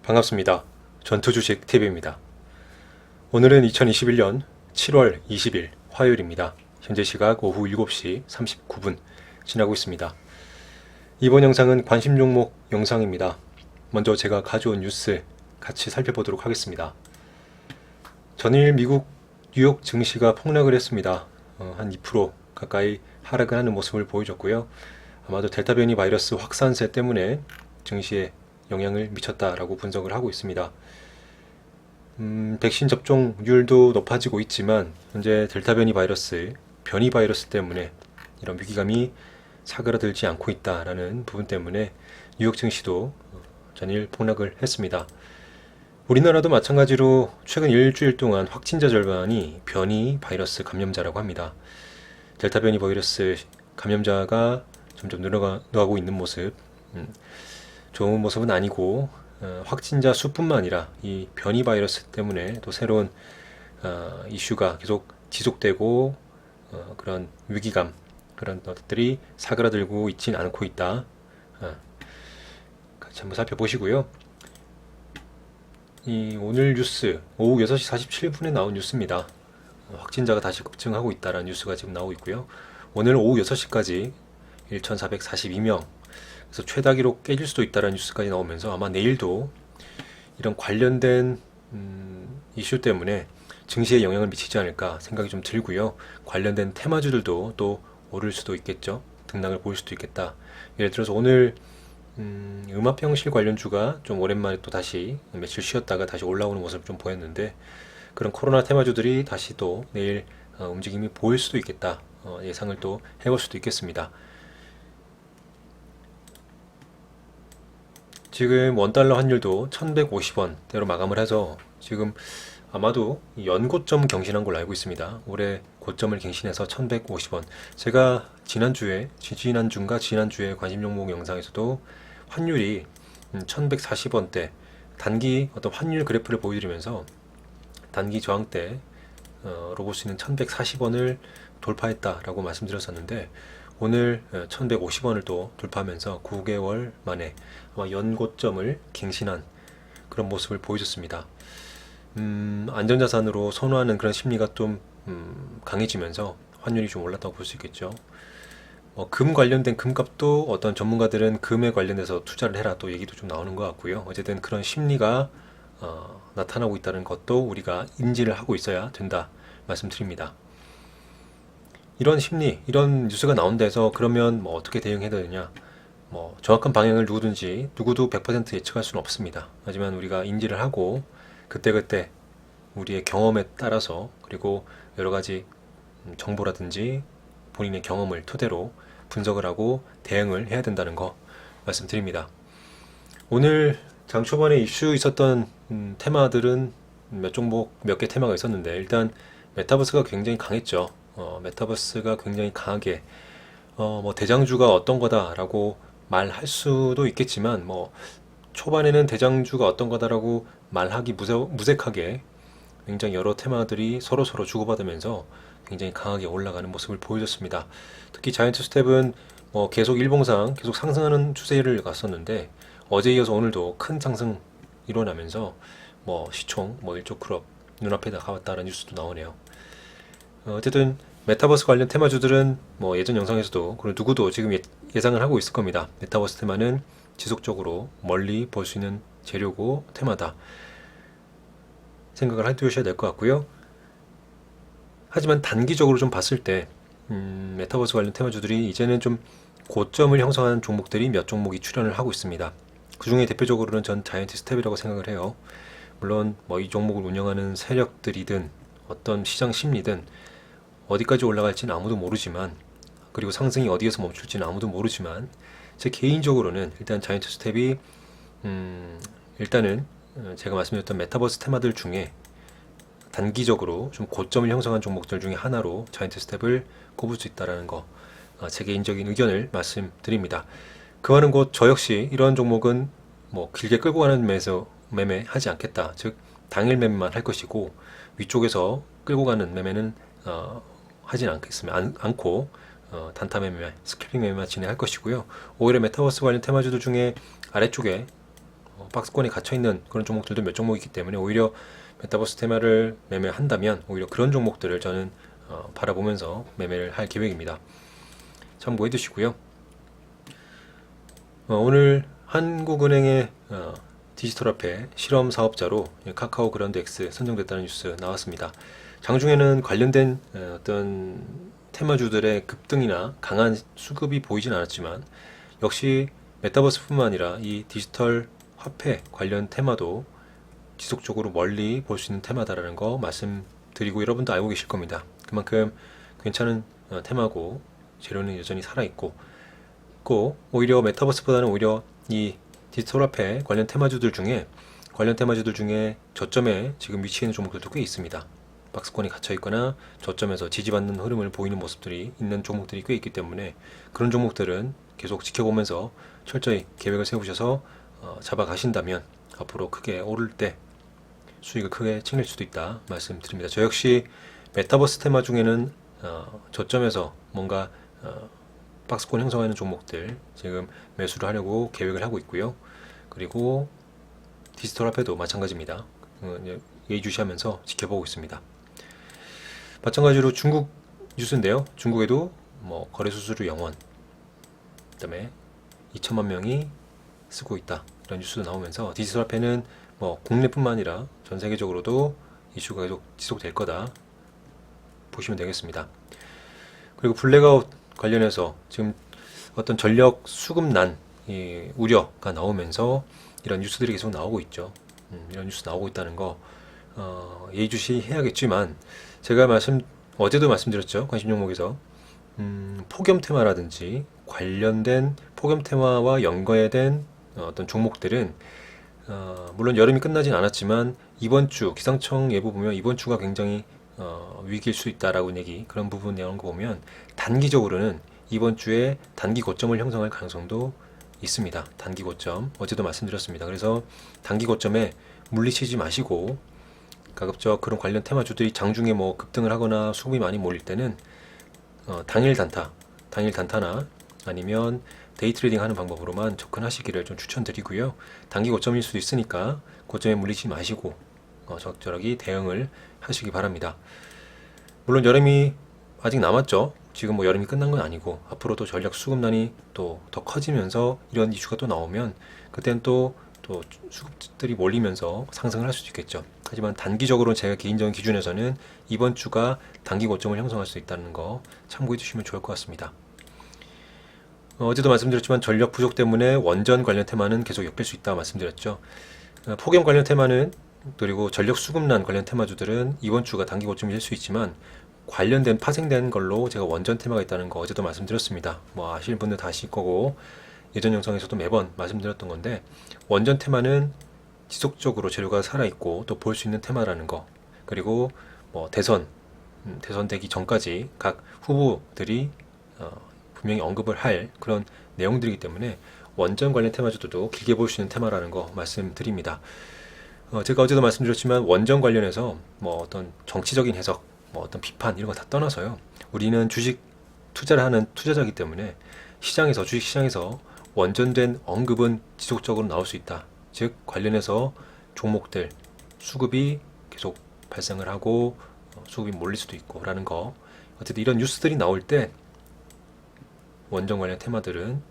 반갑습니다. 전투주식 TV입니다. 오늘은 2021년 7월 20일 화요일입니다. 현재 시각 오후 7시 39분 지나고 있습니다. 이번 영상은 관심 종목 영상입니다. 먼저 제가 가져온 뉴스 같이 살펴보도록 하겠습니다. 전일 미국 뉴욕 증시가 폭락을 했습니다. 한 2% 가까이 하락을 하는 모습을 보여줬고요. 아마도 델타 변이 바이러스 확산세 때문에 증시에 영향을 미쳤다라고 분석을 하고 있습니다. 백신 접종률도 높아지고 있지만 현재 델타 변이 바이러스 때문에 이런 위기감이 사그라들지 않고 있다라는 부분 때문에 뉴욕 증시도 전일 폭락을 했습니다. 우리나라도 마찬가지로 최근 일주일 동안 확진자 절반이 변이 바이러스 감염자라고 합니다. 델타 변이 바이러스 감염자가 점점 늘어나고 있는 모습, 좋은 모습은 아니고 확진자 수뿐만 아니라 이 변이 바이러스 때문에 또 새로운 이슈가 계속 지속되고 그런 위기감, 그런 것들이 사그라들고 있진 않고 있다. 같이 한번 살펴보시고요. 오늘 뉴스 오후 6시 47분에 나온 뉴스입니다. 확진자가 다시 급증하고 있다는 뉴스가 지금 나오고 있고요. 오늘 오후 6시까지 1442명, 그래서 최다 기록 깨질 수도 있다는 뉴스까지 나오면서 아마 내일도 이런 관련된 이슈 때문에 증시에 영향을 미치지 않을까 생각이 좀 들고요. 관련된 테마주들도 또 오를 수도 있겠죠. 등락을 보일 수도 있겠다. 예를 들어서 오늘 음압병실 관련주가 좀 오랜만에 또 다시 며칠 쉬었다가 다시 올라오는 모습을 좀 보였는데, 그런 코로나 테마주들이 다시 또 내일 움직임이 보일 수도 있겠다. 예상을 또 해볼 수도 있겠습니다. 지금 원달러 환율도 1150원대로 마감을 해서 지금 아마도 연고점 경신한 걸로 알고 있습니다. 올해 고점을 갱신해서 1150원. 제가 지난주에 관심 종목 영상에서도 환율이 1140원대 단기 어떤 환율 그래프를 보여드리면서 단기 저항대로 볼 수 있는 1140원을 돌파했다라고 말씀드렸었는데, 오늘 1150원을 또 돌파하면서 9개월 만에 아마 연고점을 갱신한 그런 모습을 보여줬습니다. 안전자산으로 선호하는 그런 심리가 좀 강해지면서 환율이 좀 올랐다고 볼 수 있겠죠. 금 관련된 금값도 어떤 전문가들은 금에 관련해서 투자를 해라 또 얘기도 좀 나오는 것 같고요. 어쨌든 그런 심리가 나타나고 있다는 것도 우리가 인지를 하고 있어야 된다 말씀드립니다. 이런 심리, 이런 뉴스가 나온다 해서 그러면 뭐 어떻게 대응해야 되느냐, 정확한 방향을 누구도 100% 예측할 수는 없습니다. 하지만 우리가 인지를 하고 그때그때 우리의 경험에 따라서, 그리고 여러 가지 정보라든지 본인의 경험을 토대로 분석을 하고 대응을 해야 된다는 거 말씀드립니다. 오늘 장 초반에 이슈 있었던 테마들은 몇 개 테마가 있었는데, 일단 메타버스가 굉장히 강했죠. 메타버스가 굉장히 강하게 대장주가 어떤 거다라고 말할 수도 있겠지만, 초반에는 대장주가 어떤 거다라고 말하기 무색하게 굉장히 여러 테마들이 서로 주고받으면서 굉장히 강하게 올라가는 모습을 보여줬습니다. 특히 자이언트 스텝은 계속 일봉상 계속 상승하는 추세를 갔었는데, 어제 이어서 오늘도 큰 상승 일어나면서 시총 1조 클럽 눈앞에 다가왔다는 뉴스도 나오네요. 어쨌든 메타버스 관련 테마주들은 예전 영상에서도, 그리고 누구도 지금 예상을 하고 있을 겁니다. 메타버스 테마는 지속적으로 멀리 볼 수 있는 재료고 테마다 생각을 해두셔야 될 것 같고요. 하지만 단기적으로 좀 봤을 때 메타버스 관련 테마주들이 이제는 좀 고점을 형성하는 종목들이 몇 종목이 출현을 하고 있습니다. 그 중에 대표적으로는 전 자이언트 스텝이라고 생각을 해요. 물론 이 종목을 운영하는 세력들이든 어떤 시장 심리든 어디까지 올라갈지는 아무도 모르지만, 그리고 상승이 어디에서 멈출지는 아무도 모르지만, 제 개인적으로는 일단 자이언트 스텝이 일단은 제가 말씀드렸던 메타버스 테마들 중에 단기적으로 좀 고점을 형성한 종목들 중에 하나로 자이언트 스텝을 꼽을 수 있다는 거, 제 개인적인 의견을 말씀드립니다. 그와는 곧 저 역시 이런 종목은 길게 끌고 가는 매매하지 않겠다. 즉 당일 매매만 할 것이고, 위쪽에서 끌고 가는 매매는 하진 않고 단타 매매, 스캘핑 매매만 진행할 것이고요. 오히려 메타버스 관련 테마주들 중에 아래쪽에 박스권에 갇혀 있는 그런 종목들도 몇 종목 있기 때문에 오히려 메타버스 테마를 매매한다면 오히려 그런 종목들을 저는 바라보면서 매매를 할 계획입니다. 참고해 두시고요. 오늘 한국은행의 디지털화폐 실험 사업자로 카카오 그란드 X 선정됐다는 뉴스 나왔습니다. 장중에는 관련된 어떤 테마주들의 급등이나 강한 수급이 보이진 않았지만 역시 메타버스뿐만 아니라 이 디지털 화폐 관련 테마도 지속적으로 멀리 볼 수 있는 테마다라는 거 말씀드리고 여러분도 알고 계실 겁니다. 그만큼 괜찮은 테마고 재료는 여전히 살아있고 오히려 메타버스보다는 오히려 이 디지털 화폐 관련 테마주들 중에 저점에 지금 위치해 있는 종목들도 꽤 있습니다. 박스권이 갇혀 있거나 저점에서 지지받는 흐름을 보이는 모습들이 있는 종목들이 꽤 있기 때문에 그런 종목들은 계속 지켜보면서 철저히 계획을 세우셔서 잡아가신다면 앞으로 크게 오를 때 수익을 크게 챙길 수도 있다 말씀드립니다. 저 역시 메타버스 테마 중에는 저점에서 뭔가 박스권 형성하는 종목들 지금 매수를 하려고 계획을 하고 있고요. 그리고 디지털 화폐도 마찬가지입니다. 예의주시하면서 지켜보고 있습니다. 마찬가지로 중국 뉴스인데요. 중국에도 거래 수수료 0원, 그다음에 2천만 명이 쓰고 있다 이런 뉴스도 나오면서 디지털 화폐는 국내뿐만 아니라 전 세계적으로도 이슈가 계속 지속될 거다 보시면 되겠습니다. 그리고 블랙아웃 관련해서 지금 어떤 전력 수급난 우려가 나오면서 이런 뉴스들이 계속 나오고 있죠. 이런 뉴스 나오고 있다는 거 예의주시해야겠지만 제가 어제도 말씀드렸죠. 관심 종목에서 폭염 테마라든지 관련된 폭염 테마와 연계된 어떤 종목들은 물론 여름이 끝나진 않았지만 이번 주 기상청 예보 보면 이번 주가 굉장히 위기일 수 있다라고 얘기 그런 부분 내용 거 보면 단기적으로는 이번 주에 단기 고점을 형성할 가능성도 있습니다. 단기 고점 어제도 말씀드렸습니다. 그래서 단기 고점에 물리치지 마시고 가급적 그런 관련 테마주들이 장중에 급등을 하거나 수급이 많이 몰릴 때는 당일 단타나 아니면 데이 트레이딩 하는 방법으로만 접근하시기를 좀 추천드리고요. 단기 고점일 수도 있으니까 고점에 물리지 마시고 적절하게 대응을 하시기 바랍니다. 물론 여름이 아직 남았죠. 지금 여름이 끝난 건 아니고 앞으로도 전력 수급난이 또 더 커지면서 이런 이슈가 또 나오면 그때는 또 수급들이 몰리면서 상승을 할 수도 있겠죠. 하지만 단기적으로 제가 개인적인 기준에서는 이번 주가 단기 고점을 형성할 수 있다는 거 참고해 주시면 좋을 것 같습니다. 어제도 말씀드렸지만 전력 부족 때문에 원전 관련 테마는 계속 엮일 수 있다고 말씀드렸죠. 폭염 관련 테마는 그리고 전력 수급난 관련 테마주들은 이번 주가 단기 고점이 될 수 있지만 관련된 파생된 걸로 제가 원전 테마가 있다는 거 어제도 말씀드렸습니다. 아시는 분들 다 아실 거고 예전 영상에서도 매번 말씀드렸던 건데 원전 테마는 지속적으로 재료가 살아있고 또 볼 수 있는 테마라는 거 그리고 대선 되기 전까지 각 후보들이 분명히 언급을 할 그런 내용들이기 때문에 원전 관련 테마주들도 길게 볼 수 있는 테마라는 거 말씀드립니다. 제가 어제도 말씀드렸지만 원전 관련해서 어떤 정치적인 해석, 어떤 비판 이런 거 다 떠나서요. 우리는 주식 투자를 하는 투자자이기 때문에 주식 시장에서 원전된 언급은 지속적으로 나올 수 있다. 즉 관련해서 종목들 수급이 계속 발생을 하고 수급이 몰릴 수도 있고 라는 거 어쨌든 이런 뉴스들이 나올 때 원전 관련 테마들은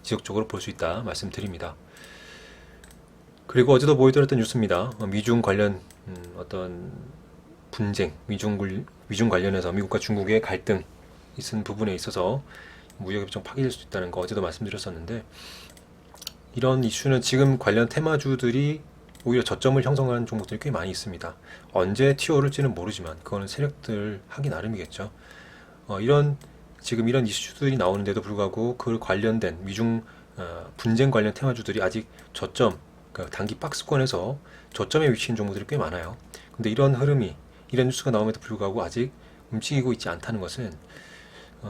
지속적으로 볼 수 있다 말씀드립니다. 그리고 어제도 보여드렸던 뉴스입니다. 미중 관련 어떤 분쟁, 미중 관련해서 미국과 중국의 갈등 있은 부분에 있어서 무역협정 파기될 수 있다는 거 어제도 말씀드렸었는데 이런 이슈는 지금 관련 테마주들이 오히려 저점을 형성하는 종목들이 꽤 많이 있습니다. 언제 튀어오를지는 모르지만 그거는 세력들 하기 나름이겠죠. 지금 이런 이슈들이 나오는데도 불구하고 그 관련된 미중 분쟁 관련 테마주들이 아직 저점, 그러니까 단기 박스권에서 저점에 위치한 종목들이 꽤 많아요. 근데 이런 뉴스가 나옴에도 불구하고 아직 움직이고 있지 않다는 것은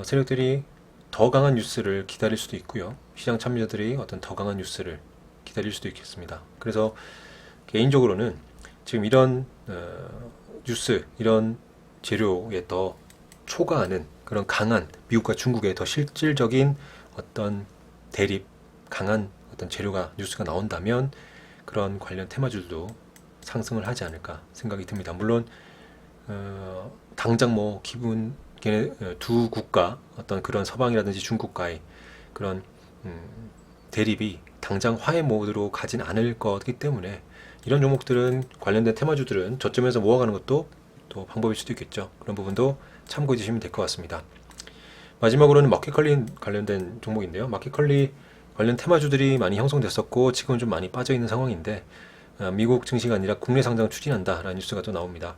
세력들이 더 강한 뉴스를 기다릴 수도 있고요. 시장 참여자들이 어떤 더 강한 뉴스를 기다릴 수도 있겠습니다. 그래서 개인적으로는 지금 이런 뉴스, 이런 재료에 더 초과하는 그런 강한 미국과 중국의 더 실질적인 어떤 대립, 강한 어떤 재료가 뉴스가 나온다면 그런 관련 테마주들도 상승을 하지 않을까 생각이 듭니다. 물론 당장 뭐 기분 두 국가 어떤 그런 서방이라든지 중국과의 그런 대립이 당장 화해 모드로 가진 않을 거기 때문에 이런 종목들은 관련된 테마주들은 저점에서 모아가는 것도 또 방법일 수도 있겠죠. 그런 부분도 참고해 주시면 될 것 같습니다. 마지막으로는 마켓컬리 관련된 종목인데요. 마켓컬리 관련 테마주들이 많이 형성됐었고 지금은 좀 많이 빠져 있는 상황인데 미국 증시가 아니라 국내 상장 추진한다라는 뉴스가 또 나옵니다.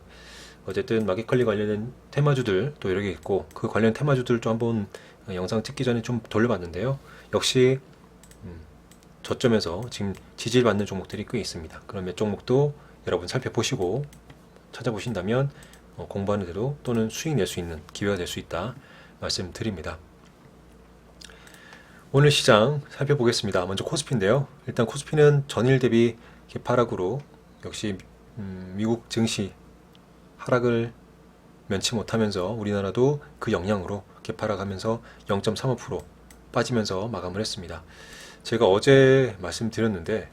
어쨌든 마켓컬리 관련된 테마주들 또 여러 개 있고 그 관련 테마주들 좀 한번 영상 찍기 전에 좀 돌려봤는데요. 역시 저점에서 지금 지지를 받는 종목들이 꽤 있습니다. 그런 몇 종목도 여러분 살펴보시고 찾아보신다면 공부하는 대로 또는 수익 낼 수 있는 기회가 될 수 있다 말씀드립니다. 오늘 시장 살펴보겠습니다. 먼저 코스피인데요. 일단 코스피는 전일 대비 개파락으로 역시 미국 증시 하락을 면치 못하면서 우리나라도 그 영향으로 개파락하면서 0.35% 빠지면서 마감을 했습니다. 제가 어제 말씀드렸는데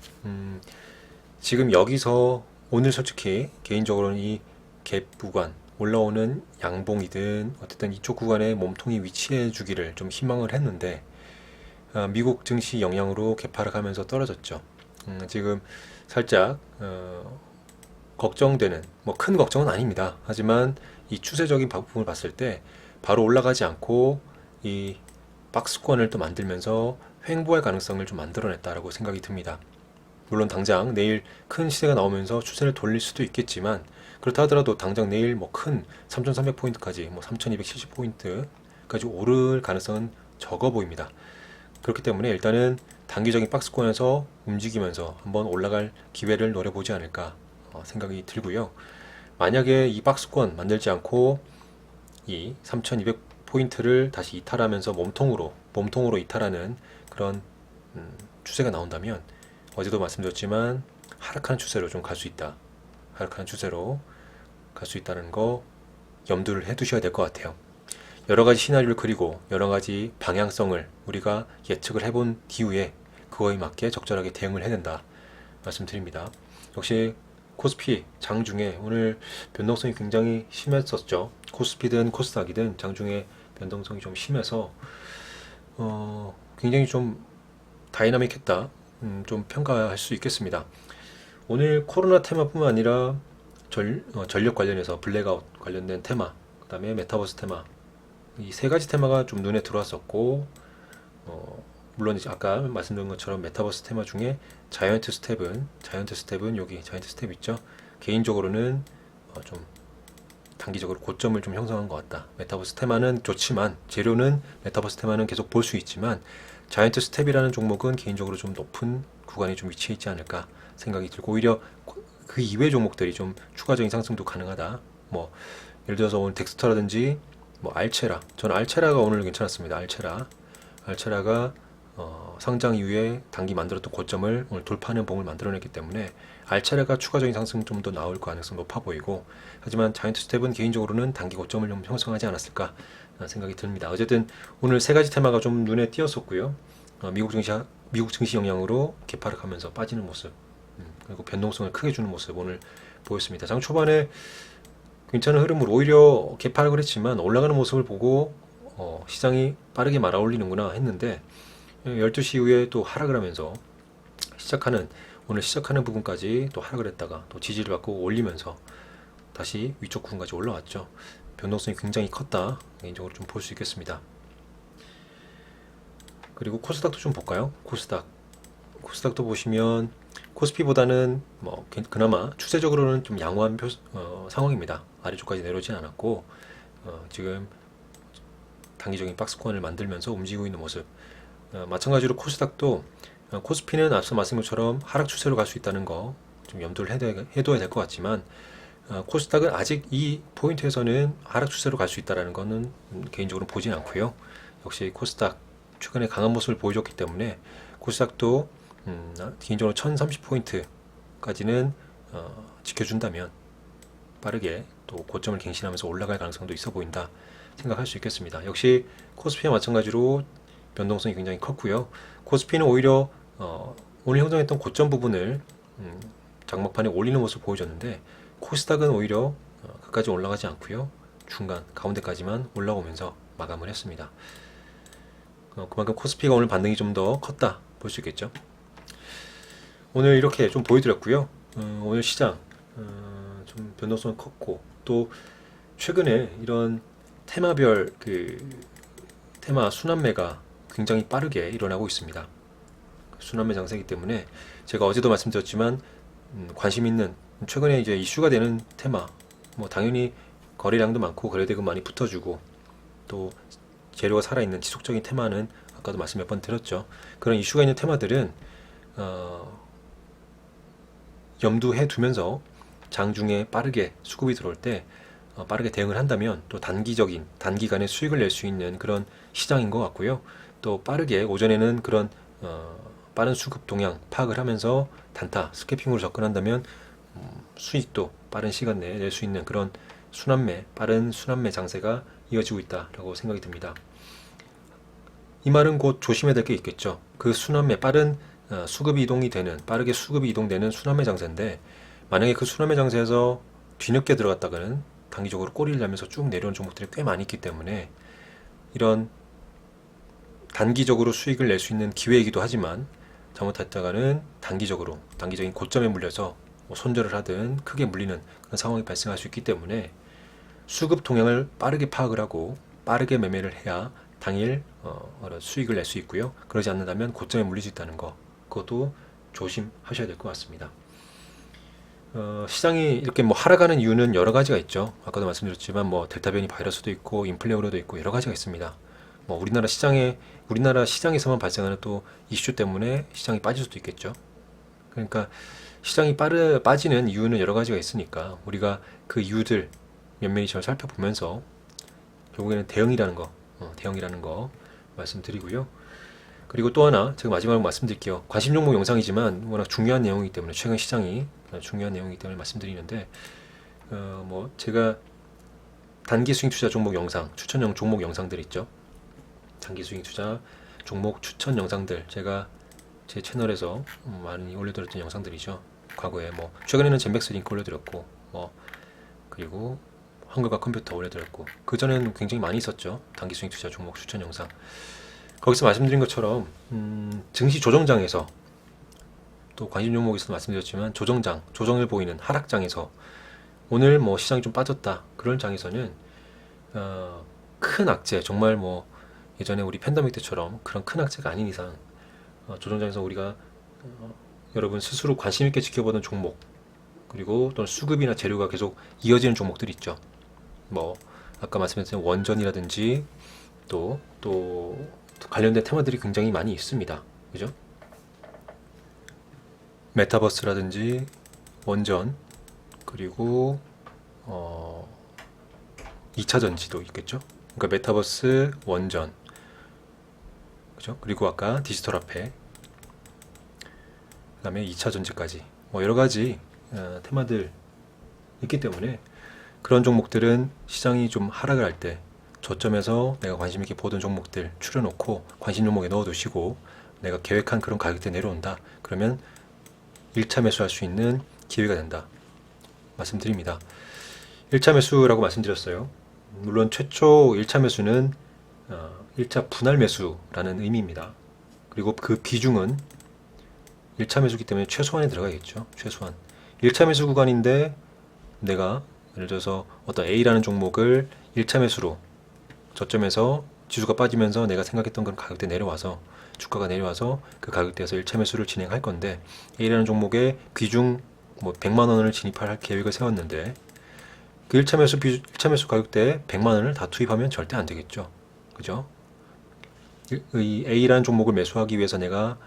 지금 여기서 오늘 솔직히 개인적으로는 이 갭 구간 올라오는 양봉이든 어쨌든 이쪽 구간에 몸통이 위치해 주기를 좀 희망을 했는데 미국 증시 영향으로 개파락하면서 떨어졌죠. 지금 살짝 걱정되는 뭐 큰 걱정은 아닙니다. 하지만 이 추세적인 부분을 봤을 때 바로 올라가지 않고 이 박스권을 또 만들면서 횡보할 가능성을 좀 만들어냈다라고 생각이 듭니다. 물론 당장 내일 큰 시세가 나오면서 추세를 돌릴 수도 있겠지만 그렇다 하더라도 당장 내일 뭐 큰 3,300포인트까지 뭐 3,270포인트까지 오를 가능성은 적어 보입니다. 그렇기 때문에 일단은 단기적인 박스권에서 움직이면서 한번 올라갈 기회를 노려보지 않을까 생각이 들고요. 만약에 이 박스권 만들지 않고 이 3,200포인트를 다시 이탈하면서 몸통으로 이탈하는 그런 추세가 나온다면 어제도 말씀드렸지만 하락하는 추세로 좀 갈 수 있다. 하락하는 추세로 갈 수 있다는 거 염두를 해 두셔야 될 것 같아요. 여러 가지 시나리오를 그리고 여러 가지 방향성을 우리가 예측을 해본 뒤에 그거에 맞게 적절하게 대응을 해야 된다 말씀드립니다. 역시 코스피 장중에 오늘 변동성이 굉장히 심했었죠. 코스피든 코스닥이든 장중에 변동성이 좀 심해서 굉장히 좀 다이나믹했다 좀 평가할 수 있겠습니다. 오늘 코로나 테마뿐만 아니라 전력 관련해서 블랙아웃 관련된 테마, 그 다음에 메타버스 테마, 이 세 가지 테마가 좀 눈에 들어왔었고 물론 이제 아까 말씀드린 것처럼 메타버스 테마 중에 자이언트 스텝은 여기 자이언트 스텝 있죠. 개인적으로는 좀 단기적으로 고점을 좀 형성한 것 같다. 메타버스 테마는 좋지만 재료는 메타버스 테마는 계속 볼 수 있지만 자이언트 스텝이라는 종목은 개인적으로 좀 높은 구간에 좀 위치해 있지 않을까 생각이 들고 오히려 그 이외 종목들이 좀 추가적인 상승도 가능하다. 뭐 예를 들어서 오늘 덱스터라든지 뭐 알체라, 저는 알체라가 오늘 괜찮았습니다. 알체라가 상장 이후에 단기 만들었던 고점을 오늘 돌파하는 봉을 만들어냈기 때문에 알체라가 추가적인 상승 좀 더 나올 가능성 높아 보이고 하지만 자이언트 스텝은 개인적으로는 단기 고점을 좀 형성하지 않았을까 생각이 듭니다. 어쨌든 오늘 세 가지 테마가 좀 눈에 띄었었고요. 미국 증시 영향으로 개파락하면서 빠지는 모습 그리고 변동성을 크게 주는 모습 오늘 보였습니다. 장 초반에 괜찮은 흐름으로 오히려 개파락을 했지만 올라가는 모습을 보고 시장이 빠르게 말아올리는구나 했는데 12시 이후에 또 하락을 하면서 오늘 시작하는 부분까지 또 하락을 했다가 또 지지를 받고 올리면서 다시 위쪽 부분까지 올라왔죠. 변동성이 굉장히 컸다. 개인적으로 좀 볼 수 있겠습니다. 그리고 코스닥도 좀 볼까요? 코스닥도 보시면 코스피보다는 뭐 그나마 추세적으로는 좀 양호한 상황입니다. 아래쪽까지 내려오진 않았고 지금 단기적인 박스권을 만들면서 움직이고 있는 모습. 마찬가지로 코스닥도 코스피는 앞서 말씀드린 것처럼 하락 추세로 갈 수 있다는 거 좀 염두를 해둬야 될 것 같지만 코스닥은 아직 이 포인트에서는 하락 추세로 갈 수 있다는 거는 개인적으로 보진 않고요. 역시 코스닥 최근에 강한 모습을 보여줬기 때문에 코스닥도 개인적으로 1030포인트까지는 지켜준다면 빠르게 또 고점을 갱신하면서 올라갈 가능성도 있어 보인다 생각할 수 있겠습니다. 역시 코스피와 마찬가지로 변동성이 굉장히 컸고요. 코스피는 오히려 오늘 형성했던 고점 부분을 장막판에 올리는 모습을 보여줬는데 코스닥은 오히려 끝까지 올라가지 않고요. 중간 가운데까지만 올라오면서 마감을 했습니다. 그만큼 코스피가 오늘 반등이 좀 더 컸다 볼 수 있겠죠. 오늘 이렇게 좀 보여드렸고요. 오늘 시장 좀 변동성은 컸고, 또 최근에 이런 테마별 테마 순환매가 굉장히 빠르게 일어나고 있습니다. 순환매 장세이기 때문에 제가 어제도 말씀드렸지만 관심 있는 최근에 이제 이슈가 되는 테마, 뭐 당연히 거래량도 많고 거래대금 많이 붙어주고 또 재료가 살아있는 지속적인 테마는 아까도 말씀 몇 번 드렸죠. 그런 이슈가 있는 테마들은 염두해 두면서 장중에 빠르게 수급이 들어올 때 빠르게 대응을 한다면 또 단기간에 수익을 낼 수 있는 그런 시장인 것 같고요. 또 빠르게 오전에는 그런 빠른 수급 동향 파악을 하면서 단타 스캐핑으로 접근한다면 수익도 빠른 시간 내에 낼 수 있는 그런 빠른 순환매 장세가 이어지고 있다라고 생각이 듭니다. 이 말은 곧 조심해야 될 게 있겠죠. 그 순환매 빠른 빠르게 수급이 이동되는 순환매 장세인데, 만약에 그 순환매 장세에서 뒤늦게 들어갔다가는 단기적으로 꼬리를 내면서 쭉 내려온 종목들이 꽤 많이 있기 때문에 이런 단기적으로 수익을 낼 수 있는 기회이기도 하지만 잘못했다가는 단기적인 고점에 물려서 손절을 하든 크게 물리는 그런 상황이 발생할 수 있기 때문에 수급 동향을 빠르게 파악을 하고 빠르게 매매를 해야 당일 수익을 낼 수 있고요. 그러지 않는다면 고점에 물릴 수 있다는 거, 그것도 조심하셔야 될 것 같습니다. 시장이 이렇게 뭐 하락하는 이유는 여러 가지가 있죠. 아까도 말씀드렸지만 뭐 델타 변이 바이러스도 있고 인플레 우려도 있고 여러 가지가 있습니다. 뭐 우리나라 시장에서만 발생하는 또 이슈 때문에 시장이 빠질 수도 있겠죠. 그러니까 시장이 빠지는 이유는 여러 가지가 있으니까 우리가 그 이유들 면밀히 잘 살펴보면서 결국에는 대응이라는 거 말씀드리고요. 그리고 또 하나 제가 마지막으로 말씀드릴게요. 관심 종목 영상이지만 워낙 중요한 내용이기 때문에, 최근 시장이 중요한 내용이기 때문에 말씀드리는데, 뭐 제가 단기 수익 투자 종목 영상, 추천형 종목 영상들 있죠. 단기 수익 투자 종목 추천 영상들 제가 제 채널에서 많이 올려드렸던 영상들이죠. 과거에 뭐 최근에는 젠백스 링크 올려드렸고, 뭐 그리고 한글과 컴퓨터 올려드렸고, 그 전에는 굉장히 많이 있었죠. 단기 수익 투자 종목 추천 영상. 거기서 말씀드린 것처럼 증시 조정장에서, 또 관심 종목에서도 말씀드렸지만 조정을 보이는 하락장에서 오늘 뭐 시장이 좀 빠졌다 그런 장에서는 큰 악재, 정말 뭐 예전에 우리 팬데믹 때처럼 그런 큰 악재가 아닌 이상 조정장에서 우리가 여러분 스스로 관심 있게 지켜보던 종목, 그리고 또 수급이나 재료가 계속 이어지는 종목들 있죠. 뭐 아까 말씀드린 원전이라든지 또 관련된 테마들이 굉장히 많이 있습니다. 그죠? 메타버스라든지 원전, 그리고 2차 전지도 있겠죠. 그러니까 메타버스, 원전, 그죠? 그리고 아까 디지털 화폐, 그다음에 2차 전지까지 뭐 여러 가지 테마들 있기 때문에 그런 종목들은 시장이 좀 하락을 할 때 저점에서 내가 관심 있게 보던 종목들 추려놓고 관심 종목에 넣어두시고, 내가 계획한 그런 가격대 내려온다 그러면 1차 매수할 수 있는 기회가 된다 말씀드립니다. 1차 매수라고 말씀드렸어요. 물론 최초 1차 매수는 1차 분할 매수라는 의미입니다. 그리고 그 비중은 1차 매수기 때문에 최소한에 들어가겠죠. 최소한 1차 매수 구간인데 내가 예를 들어서 어떤 A라는 종목을 1차 매수로 저점에서 지수가 빠지면서 내가 생각했던 그런 가격대 내려와서, 주가가 내려와서 그 가격대에서 1차 매수를 진행할 건데, A라는 종목에 비중 뭐 100만 원을 진입할 계획을 세웠는데 그 1차 매수 가격대에 100만 원을 다 투입하면 절대 안 되겠죠. 그죠? 이 A라는 종목을 매수하기 위해서 내가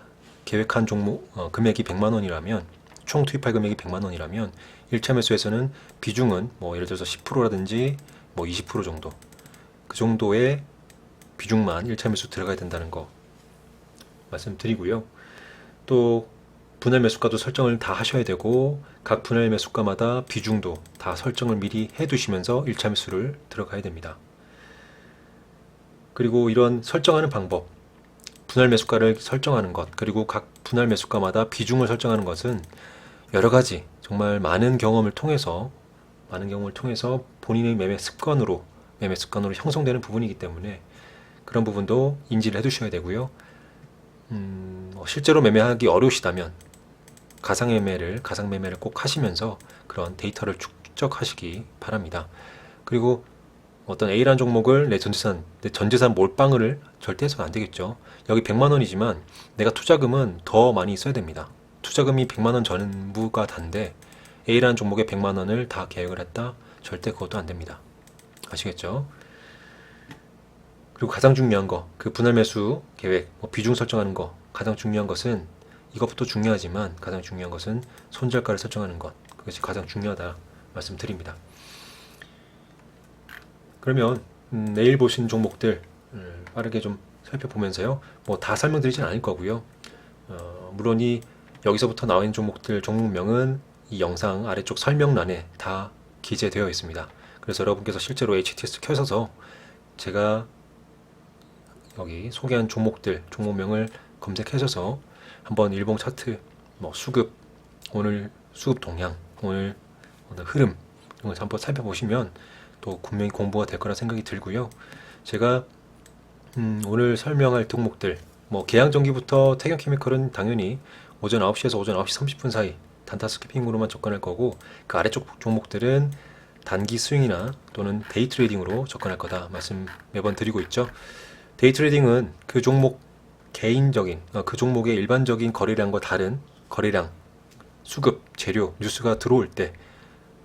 계획한 종목 금액이 100만 원이라면, 총 투입할 금액이 100만 원이라면 1차 매수에서는 비중은 뭐 예를 들어서 10%라든지 뭐 20% 정도, 그 정도의 비중만 1차 매수 들어가야 된다는 거 말씀드리고요. 또 분할 매수가도 설정을 다 하셔야 되고, 각 분할 매수가마다 비중도 다 설정을 미리 해두시면서 1차 매수를 들어가야 됩니다. 그리고 이런 설정하는 방법, 분할 매수가를 설정하는 것, 그리고 각 분할 매수가마다 비중을 설정하는 것은 여러 가지 정말 많은 경험을 통해서 본인의 매매 습관으로 형성되는 부분이기 때문에 그런 부분도 인지를 해두셔야 되고요. 실제로 매매하기 어려우시다면 가상 매매를 꼭 하시면서 그런 데이터를 축적하시기 바랍니다. 그리고 어떤 A라는 종목을 내 전재산 몰빵을 절대 해서는 안 되겠죠. 여기 100만 원이지만 내가 투자금은 더 많이 있어야 됩니다. 투자금이 100만 원 전부가 단데 A라는 종목에 100만 원을 다 계획을 했다? 절대 그것도 안 됩니다. 아시겠죠? 그리고 가장 중요한 거, 그 분할 매수 계획, 비중 설정하는 거, 가장 중요한 것은 이것부터 중요하지만 가장 중요한 것은 손절가를 설정하는 것, 그것이 가장 중요하다 말씀드립니다. 그러면 내일 보신 종목들 빠르게 좀 살펴보면서요. 뭐 다 설명드리진 않을 거고요. 물론 여기서부터 나와 있는 종목들 종목명은 이 영상 아래쪽 설명란에 다 기재되어 있습니다. 그래서 여러분께서 실제로 HTS 켜셔서 제가 여기 소개한 종목명을 검색하셔서 한번 일봉 차트, 수급, 오늘 수급 동향, 오늘 흐름 이런 걸 한번 살펴보시면 또 분명히 공부가 될 거라 생각이 들고요. 제가 오늘 설명할 종목들, 계양전기부터 태경케미컬은 당연히 오전 9시에서 오전 9시 30분 사이 단타 스키핑으로만 접근할 거고, 그 아래쪽 종목들은 단기 스윙이나 또는 데이 트레이딩으로 접근할 거다 말씀 매번 드리고 있죠. 데이 트레이딩은 그 종목 그 종목의 일반적인 거래량과 다른 거래량, 수급, 재료, 뉴스가 들어올 때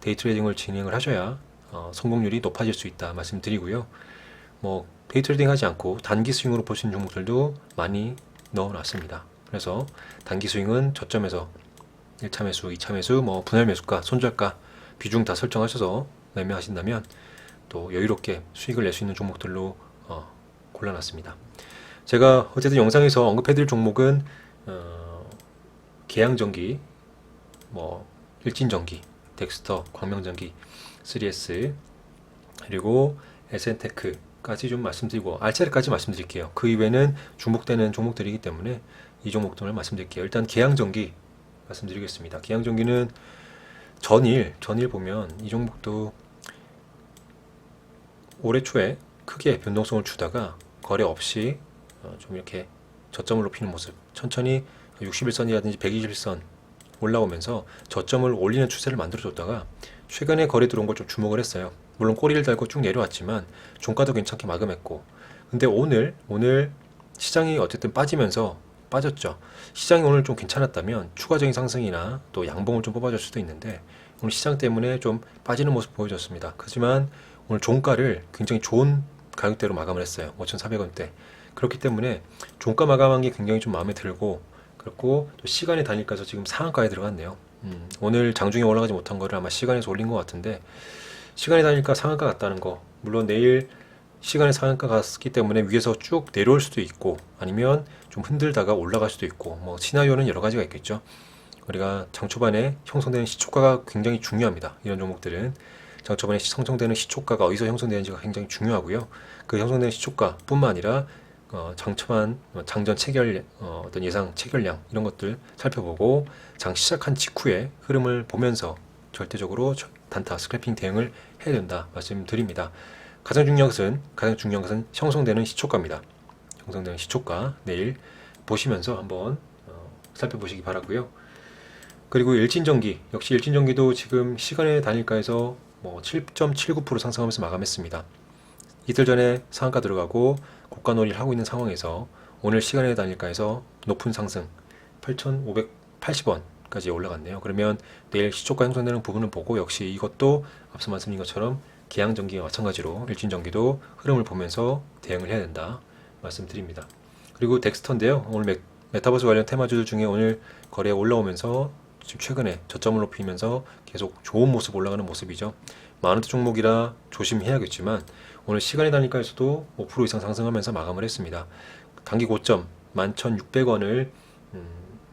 데이 트레이딩을 진행을 하셔야 성공률이 높아질 수 있다 말씀드리고요. 데이 트레이딩 하지 않고 단기 스윙으로 보시는 종목들도 많이 넣어놨습니다. 그래서 단기 스윙은 저점에서 1차 매수, 2차 매수, 분할 매수가, 손절가, 비중 다 설정하셔서 매매하신다면 또 여유롭게 수익을 낼 수 있는 종목들로 골라놨습니다. 제가 어쨌든 영상에서 언급해드릴 종목은 계양전기, 일진전기, 덱스터, 광명전기, 3S, 그리고 SN테크까지 좀 말씀드리고 알차리까지 말씀드릴게요. 그 이외에는 중복되는 종목들이기 때문에 이 종목들을 말씀드릴게요. 일단 계양전기 말씀드리겠습니다. 계양전기는 전일 보면 이 종목도 올해 초에 크게 변동성을 주다가 거래 없이 좀 이렇게 저점을 높이는 모습, 천천히 61선이라든지 121선 올라오면서 저점을 올리는 추세를 만들어줬다가 최근에 거래 들어온 걸 좀 주목을 했어요. 물론 꼬리를 달고 쭉 내려왔지만 종가도 괜찮게 마감했고, 근데 오늘 시장이 어쨌든 빠졌죠. 시장이 오늘 좀 괜찮았다면 추가적인 상승이나 또 양봉을 좀 뽑아줄 수도 있는데 오늘 시장 때문에 좀 빠지는 모습 보여줬습니다. 하지만 오늘 종가를 굉장히 좋은 가격대로 마감을 했어요. 5,400원대. 그렇기 때문에 종가 마감한 게 굉장히 좀 마음에 들고, 그렇고 또 시간의 단일가에서 지금 상한가에 들어갔네요. 오늘 장중에 올라가지 못한 거를 아마 시간에서 올린 것 같은데, 시간의 단일가 상한가 같다는 거, 물론 내일 시간의 상한가 갔기 때문에 위에서 쭉 내려올 수도 있고 아니면 좀 흔들다가 올라갈 수도 있고, 시나리오는 여러 가지가 있겠죠. 우리가 장 초반에 형성되는 시초가가 굉장히 중요합니다. 이런 종목들은 장 초반에 형성되는 시초가가 어디서 형성되는지가 굉장히 중요하고요. 그 형성되는 시초가뿐만 아니라 장 초반 장전 체결, 어떤 예상 체결량 이런 것들 살펴보고 장 시작한 직후에 흐름을 보면서 절대적으로 단타 스크래핑 대응을 해야 된다 말씀드립니다. 가장 중요한 것은 형성되는 시초가입니다. 형성되는 시초가 내일 보시면서 한번 살펴보시기 바라고요. 그리고 일진전기, 역시 일진전기도 지금 시간의 단일가에서 7.79% 상승하면서 마감했습니다. 이틀 전에 상한가 들어가고 고가 놀이를 하고 있는 상황에서 오늘 시간의 단일가에서 높은 상승 8,580원까지 올라갔네요. 그러면 내일 시초가 형성되는 부분을 보고 역시 이것도 앞서 말씀드린 것처럼 계양전기와 마찬가지로 일진전기도 흐름을 보면서 대응을 해야 된다 말씀드립니다. 그리고 덱스터인데요. 오늘 메타버스 관련 테마주들 중에 오늘 거래에 올라오면서 지금 최근에 저점을 높이면서 계속 좋은 모습 올라가는 모습이죠. 많은 종목이라 조심해야겠지만 오늘 시간의 단일가에서도 5% 이상 상승하면서 마감을 했습니다. 단기 고점 11,600원을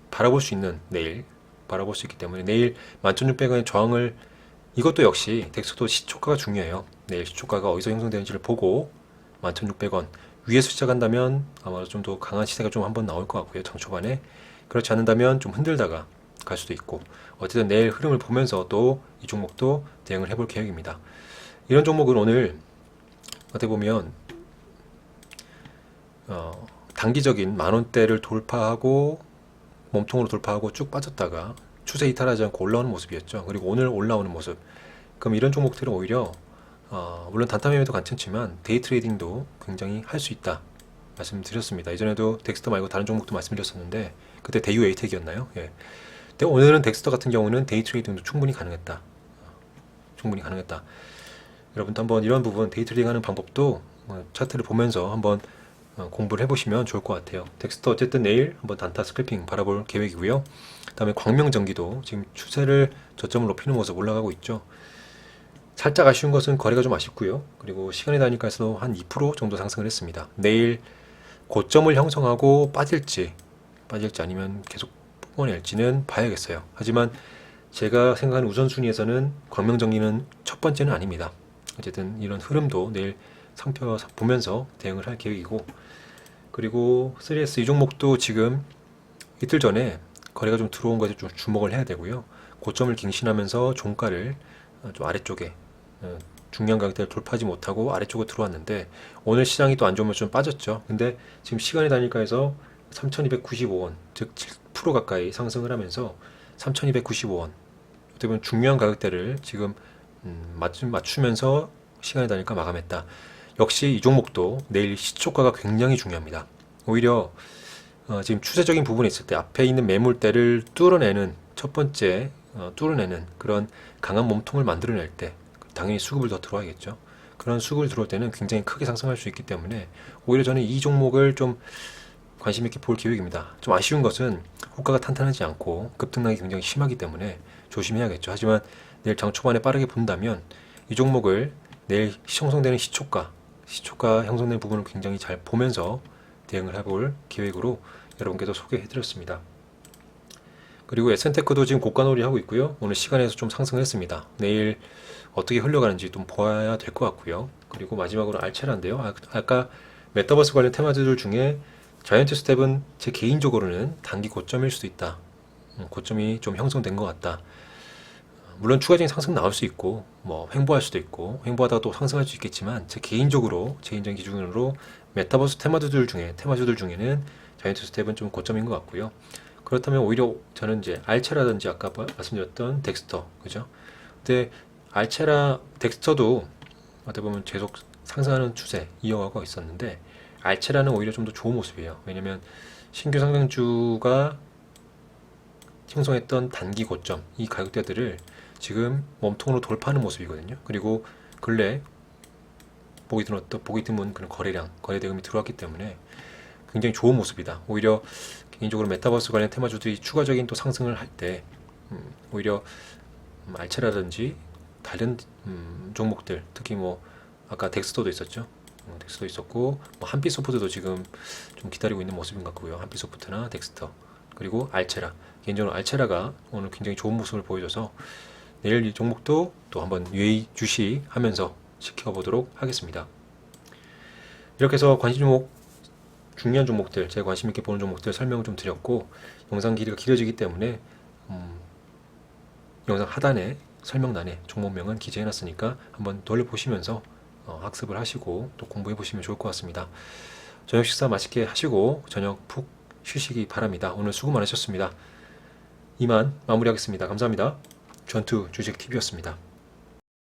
바라볼 수 있기 때문에 내일 11,600원의 저항을, 이것도 역시 덱스터도 시초가가 중요해요. 내일 시초가가 어디서 형성되는지를 보고 11,600원 위에서 시작한다면 아마 좀 더 강한 시세가 좀 한번 나올 것 같고요. 장 초반에. 그렇지 않는다면 좀 흔들다가 갈 수도 있고 어쨌든 내일 흐름을 보면서 또 이 종목도 대응을 해볼 계획입니다. 이런 종목은 오늘 어떻게 보면 단기적인 만원대를 돌파하고 몸통으로 돌파하고 쭉 빠졌다가 추세 이탈하지 않고 올라오는 모습이었죠. 그리고 오늘 올라오는 모습. 그럼 이런 종목들은 오히려 물론 단타 매매도 괜찮지만 데이 트레이딩도 굉장히 할 수 있다 말씀드렸습니다. 이전에도 덱스터 말고 다른 종목도 말씀드렸었는데 그때 대유 에이텍이었나요? 예. 근데 오늘은 덱스터 같은 경우는 데이 트레이딩도 충분히 가능했다. 충분히 가능했다. 여러분도 한번 이런 부분 데이 트레이딩 하는 방법도 차트를 보면서 한번 공부를 해보시면 좋을 것 같아요. 덱스터 어쨌든 내일 한번 단타 스크래핑 바라볼 계획이고요. 그 다음에 광명전기도 지금 추세를 저점을 높이는 모습 올라가고 있죠. 살짝 아쉬운 것은 거래가 좀 아쉽고요. 그리고 시간이 다니까 해서 한 2% 정도 상승을 했습니다. 내일 고점을 형성하고 빠질지 아니면 계속 뽑아낼지는 봐야겠어요. 하지만 제가 생각하는 우선순위에서는 광명전기는 첫 번째는 아닙니다. 어쨌든 이런 흐름도 내일 상표 보면서 대응을 할 계획이고, 그리고 3S 이 종목도 지금 이틀 전에 거래가 좀 들어온 것에 좀 주목을 해야 되고요. 고점을 갱신하면서 종가를 좀 아래쪽에 중량 가격대를 돌파하지 못하고 아래쪽으로 들어왔는데 오늘 시장이 또 안 좋으면 좀 빠졌죠. 근데 지금 시간이 다니까 해서 3,295원, 즉 7% 가까이 상승을 하면서 3,295원, 어떻게 보면 중요한 가격대를 지금 맞추면서 시간이 다니까 마감했다. 역시 이 종목도 내일 시초가가 굉장히 중요합니다. 오히려 지금 추세적인 부분이 있을 때 앞에 있는 매물대를 뚫어내는 첫 번째 뚫어내는 그런 강한 몸통을 만들어낼 때 당연히 수급을 더 들어와야겠죠. 그런 수급을 들어올 때는 굉장히 크게 상승할 수 있기 때문에 오히려 저는 이 종목을 좀 관심 있게 볼 계획입니다. 좀 아쉬운 것은 호가가 탄탄하지 않고 급등락이 굉장히 심하기 때문에 조심해야겠죠. 하지만 내일 장 초반에 빠르게 본다면 이 종목을 내일 형성되는 시초가 형성되는 부분을 굉장히 잘 보면서 대응을 해볼 계획으로 여러분께도 소개해드렸습니다. 그리고 에센테크도 지금 고가놀이 하고 있고요. 오늘 시간에서 좀 상승했습니다. 내일 어떻게 흘러가는지 좀 봐야 될 것 같고요. 그리고 마지막으로 알체라인데요. 아까 메타버스 관련 테마주들 중에 자이언트 스텝은 제 개인적으로는 단기 고점일 수도 있다. 고점이 좀 형성된 것 같다. 물론 추가적인 상승 나올 수 있고 뭐 횡보할 수도 있고 횡보하다가 또 상승할 수 있겠지만 제 개인적인 기준으로 메타버스 테마주들 중에는 자이언트 스텝은 좀 고점인 것 같고요. 그렇다면 오히려 저는 이제 알체라든지 아까 말씀드렸던 덱스터, 그죠? 근데 알체라 덱스터도 어떻게 보면 계속 상승하는 추세 이어가고 있었는데 알체라는 오히려 좀 더 좋은 모습이에요. 왜냐면 신규 상승주가 형성했던 단기 고점 이 가격대들을 지금 몸통으로 돌파하는 모습이거든요. 그리고 근래 보기 드문 그런 거래 대금이 들어왔기 때문에 굉장히 좋은 모습이다. 오히려 개인적으로 메타버스 관련 테마주들이 추가적인 또 상승을 할 때 오히려 알체라든지 다른 종목들, 특히 뭐 아까 덱스터도 있었죠. 덱스터도 있었고 뭐 한빛소프트도 지금 좀 기다리고 있는 모습인 것 같고요. 한빛소프트나 덱스터 그리고 알체라, 개인적으로 알체라가 오늘 굉장히 좋은 모습을 보여줘서 내일 이 종목도 또 한번 유의주시하면서 지켜보도록 하겠습니다. 이렇게 해서 관심 종목, 중요한 종목들, 제가 관심 있게 보는 종목들 설명을 좀 드렸고, 영상 길이가 길어지기 때문에 영상 하단에 설명란에 종목명은 기재해놨으니까 한번 돌려보시면서 학습을 하시고 또 공부해 보시면 좋을 것 같습니다. 저녁 식사 맛있게 하시고 저녁 푹 쉬시기 바랍니다. 오늘 수고 많으셨습니다. 이만 마무리하겠습니다. 감사합니다. 전투 주식TV였습니다.